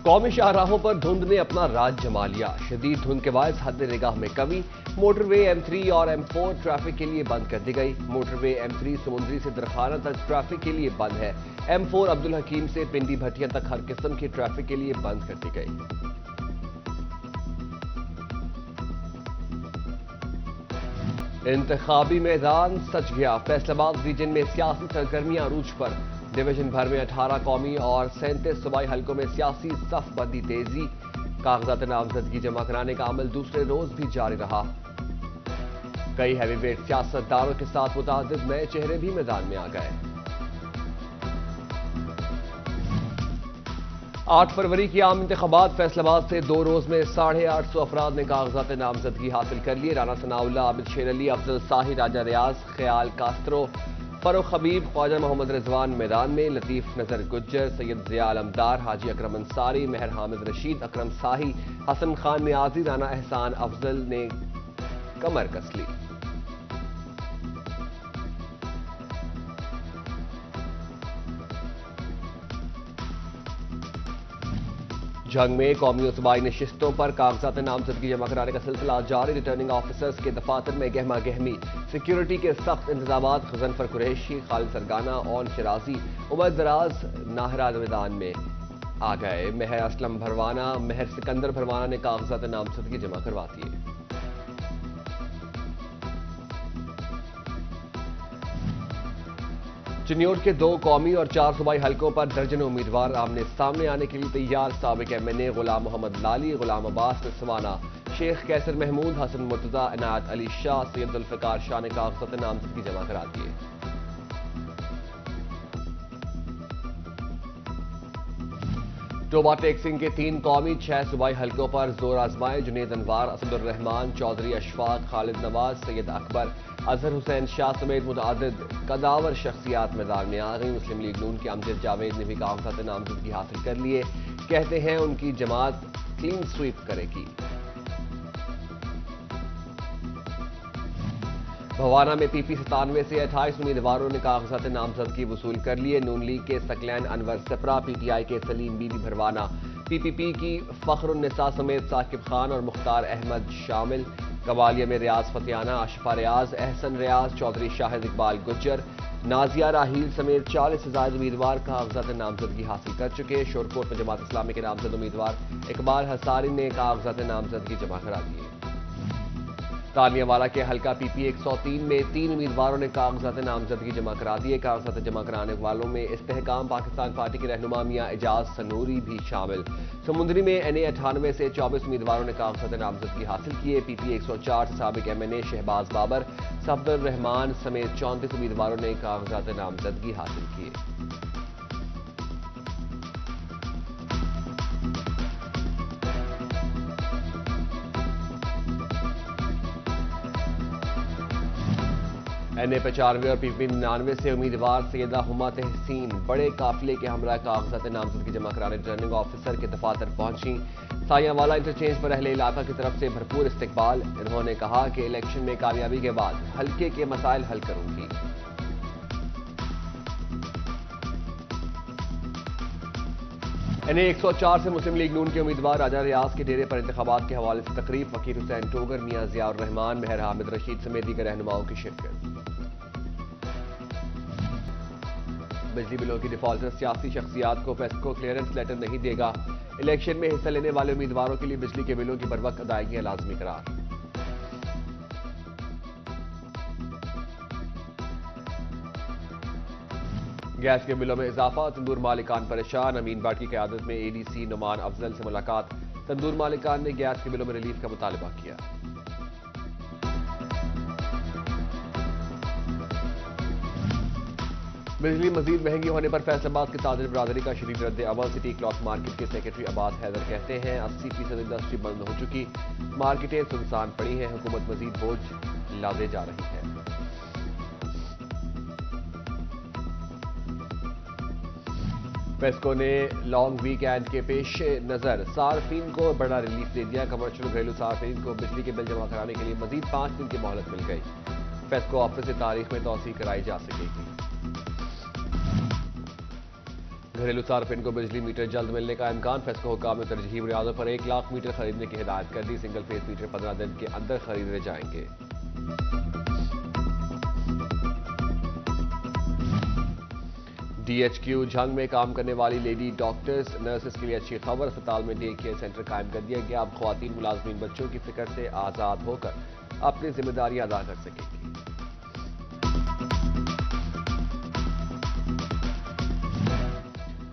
قومی شاہراہوں پر دھند نے اپنا راج جما لیا. شدید دھند کے باعث حد نگاہ میں کمی. موٹر وے M3 اور M4 ٹریفک کے لیے بند کر دی گئی. موٹر وے M3 سمندری سے درخانہ تک ٹریفک کے لیے بند ہے. M4 عبدالحکیم سے پنڈی بھٹیاں تک ہر قسم کی ٹریفک کے لیے بند کر دی گئی. انتخابی میدان سج گیا. فیصل آباد ریجن میں سیاسی سرگرمیاں عروج پر. ڈویژن بھر میں 18 قومی اور 37 صوبائی حلقوں میں سیاسی صف بندی تیزی. کاغذات نامزدگی جمع کرانے کا عمل دوسرے روز بھی جاری رہا. کئی ہیوی ویٹ سیاستدانوں کے ساتھ متعدد نئے چہرے بھی میدان میں آ گئے. 8 فروری کی عام انتخابات. فیصل آباد سے 2 روز میں 850 افراد نے کاغذات نامزدگی حاصل کر لیے. رانا ثناء اللہ، عابد شیر علی، افضل صاحی، راجہ ریاض، خیال کاسترو، فروخ حبیب، خواجہ محمد رضوان میدان میں. لطیف نظر گجر، سید ضیاء علمدار، حاجی اکرم انصاری، مہر حامد رشید، اکرم صاحی، حسن خان نیازی، رانا احسان افضل نے کمر کس لی. جنگ میں قومی و صوبائی نشستوں پر کاغذات نامزدگی جمع کرانے کا سلسلہ جاری. ریٹرننگ آفیسرز کے دفاتر میں گہما گہمی. سیکیورٹی کے سخت انتظامات. غضنفر قریشی، خالد سرگانہ، اون شرازی، عمر دراز ناہرہ میدان میں آ گئے. مہر اسلم بھروانہ، مہر سکندر بھروانہ نے کاغذات نامزدگی جمع کروا دیے. چنیوٹ کے 2 قومی اور 4 صوبائی حلقوں پر درجنوں امیدوار آمنے سامنے آنے کے لیے تیار. سابق MNA غلام محمد لالی، غلام عباس نسوانہ، شیخ کیسر محمود، حسن مرتضی، عنایت علی شاہ، سید ذوالفقار شاہ نے کاغذات نامزدگی جمع کرا دیے. ٹوبا ٹیکسنگ کے 3 قومی 6 صوبائی حلقوں پر زور آزمائے. جنید انوار، اسد الرحمان، چودھری اشفاق، خالد نواز، سید اکبر، اظہر حسین شاہ سمیت متعدد قداور شخصیات میدان میں آ گئی. مسلم لیگ نون کے امجد جاوید نے بھی کاغذات نامزدگی حاصل کر لیے. کہتے ہیں ان کی جماعت کلین سویپ کرے گی. بھوانہ میں PP 97 سے 28 امیدواروں نے کاغذات نامزدگی وصول کر لیے. نون لیگ کے ثقلین انور سپرا، PTI کے سلیم بی بی بھروانہ، PPP کی فخر النساء سمیت ثاقب خان اور مختار احمد شامل. کوالیہ میں ریاض فتیانہ، اشفا ریاض، احسن ریاض، چودھری شاہد اقبال گجر، نازیہ راحیل سمیت 40 سے زائد امیدوار کاغذات نامزدگی حاصل کر چکے. شورکوٹ میں جماعت اسلامی کے نامزد امیدوار اقبال حصاری نے کاغذات نامزدگی جمع کرا دیے. تانیہ والا کے حلقہ PP 103 میں 3 امیدواروں نے کاغذات نامزدگی جمع کرا دیے. کاغذات جمع کرانے والوں میں استحکام پاکستان پارٹی کے رہنما میاں اعجاز سنوری بھی شامل. سمندری میں NA 98 سے 24 امیدواروں نے کاغذات نامزدگی حاصل کیے. PP 104 سے سابق MNA شہباز بابر، صفدر الرحمان سمیت 34 امیدواروں نے کاغذات نامزدگی حاصل کیے. NA 95 اور PP 99 سے امیدوار سیدہ ہما تحسین بڑے قافلے کے ہمراہ کاغذات نامزدگی جمع کرانے ریٹرننگ آفیسر کے دفاتر پہنچیں. سایہ والا انٹرچینج پر اہل علاقہ کی طرف سے بھرپور استقبال. انہوں نے کہا کہ الیکشن میں کامیابی کے بعد حلقے کے مسائل حل کروں گی. NA 104 سے مسلم لیگ نون کے امیدوار راجہ ریاض کے ڈیرے پر انتخابات کے حوالے سے تقریب. وکیل حسین ٹوگر، میاں ضیاء الرحمان، مہر حامد رشید سمیت دیگر رہنماؤں کی شرکت. بجلی بلوں کی ڈیفالٹر سیاسی شخصیات کو پیسکو کلیئرنس لیٹر نہیں دے گا. الیکشن میں حصہ لینے والے امیدواروں کے لیے بجلی کے بلوں کی بروقت ادائیگیاں لازمی قرار. گیس کے بلوں میں اضافہ. تندور مالکان پریشان. امین بٹ کی قیادت میں ADC نعمان افضل سے ملاقات. تندور مالکان نے گیس کے بلوں میں ریلیف کا مطالبہ کیا. بجلی مزید مہنگی ہونے پر فیصل آباد کے تاجر برادری کا شدید رد عمل. سٹی کلاک مارکیٹ کے سیکرٹری عباس حیدر کہتے ہیں 80% انڈسٹری بند ہو چکی، مارکیٹیں سنسان پڑی ہیں، حکومت مزید بوجھ لادے جا رہی ہے. پیسکو نے لانگ ویک اینڈ کے پیش نظر صارفین کو بڑا ریلیف دے دیا. کمرشل گھریلو صارفین کو بجلی کے بل جمع کرانے کے لیے مزید 5 دن کی مہلت مل گئی. پیسکو آفس سے تاریخ میں توسیع کرائی جا سکے گی. گھریلو صارفین کو بجلی میٹر جلد ملنے کا امکان، فیصلہ حکام نے ترجیحی بنیادوں پر 1 لاکھ میٹر خریدنے کی ہدایت کر دی، سنگل فیس میٹر 15 دن کے اندر خریدے جائیں گے۔ ڈی ایچ کیو جھنگ میں کام کرنے والی لیڈی ڈاکٹرز نرسز کے لیے اچھی خبر، اسپتال میں ڈے کیئر سینٹر قائم کر دیا گیا، اب خواتین ملازمین بچوں کی فکر سے آزاد ہو کر اپنی ذمہ داریاں ادا کر سکیں گی۔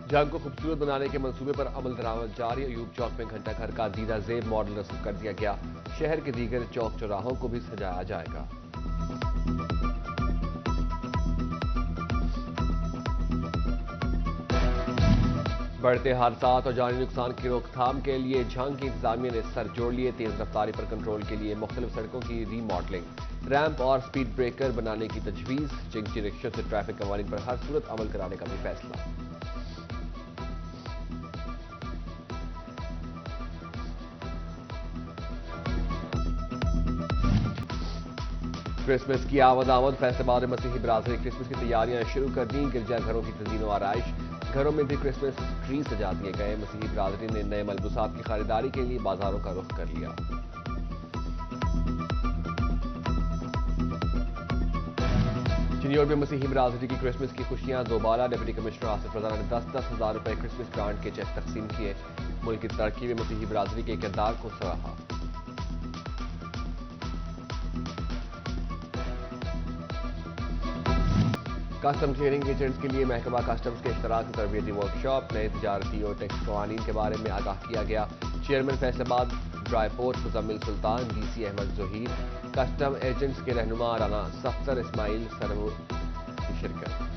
جھنگ کو خوبصورت بنانے کے منصوبے پر عمل درآمد جاری، ایوب چوک میں گھنٹہ گھر کا دیدہ زیب ماڈل نصب کر دیا گیا، شہر کے دیگر چوک چوراہوں کو بھی سجایا جائے گا۔ بڑھتے حادثات اور جانی نقصان کی روک تھام کے لیے جھنگ کی انتظامیہ نے سر جوڑ لیے، تیز رفتاری پر کنٹرول کے لیے مختلف سڑکوں کی ری ماڈلنگ، ریمپ اور سپیڈ بریکر بنانے کی تجویز، چنگچی رکشوں سے ٹریفک قوانین پر ہر صورت عمل کرانے کا بھی فیصلہ۔ کرسمس کی آمد، فیصل آباد میں مسیحی برادری کرسمس کی تیاریاں شروع کر دیں، گرجا گھروں کی تزئین و آرائش، گھروں میں بھی کرسمس ٹری سجا دیے گئے، مسیحی برادری نے نئے ملبوسات کی خریداری کے لیے بازاروں کا رخ کر لیا۔ چنیوٹ میں مسیحی برادری کی کرسمس کی خوشیاں دوبالا، ڈپٹی کمشنر آصف رضا نے 10,000 روپے کرسمس گرانٹ کے چیک تقسیم کیے، ملک کی ترقی میں مسیحی برادری کے کردار کو سراہا۔ کسٹم کلیئرنگ ایجنٹس کے لیے محکمہ کسٹمز کے اشتراک سے تربیتی ورکشاپ، نئے تجارتی اور ٹیکس قوانین کے بارے میں آگاہ کیا گیا، chairman Faisalabad dry port Muzammil Sultan, D C Ahmed Zaheer, custom agents کے رہنما رانا سختر اسماعیل سرور کی شرکت۔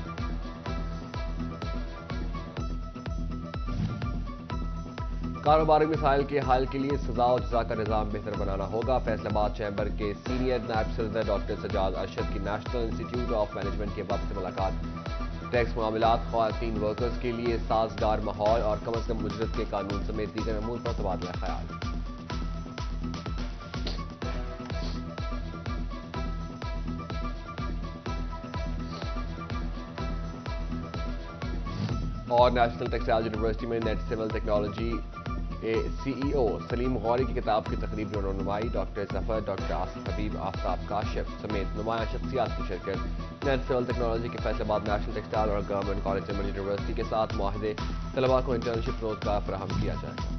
کاروباری مسائل کے حل کے لیے سزا و جزا کا نظام بہتر بنانا ہوگا، فیصل آباد چیمبر کے سینئر نائب صدر ڈاکٹر سجاد ارشد کی نیشنل انسٹی ٹیوٹ آف مینجمنٹ کے وفد سے ملاقات، ٹیکس معاملات، خواتین ورکرز کے لیے سازگار ماحول اور کم از کم اجرت کے قانون سمیت دیگر امور پر تبادلہ خیال۔ اور نیشنل ٹیکسٹائل یونیورسٹی میں نیٹ سول ٹیکنالوجی سی ای او سلیم غوری کی کتاب کی تقریب رونمائی، ڈاکٹر ظفر، ڈاکٹر آصف حبیب، آفتاب کاشف سمیت نمایاں شخصیات کی شرکت۔ نیٹ سول ٹیکنالوجی کے فیصل آباد نیشنل ٹیکسٹائل اور گورنمنٹ کالج چیمبر یونیورسٹی کے ساتھ معاہدے، طلباء کو انٹرنشپ روزگار فراہم کیا جائے گا۔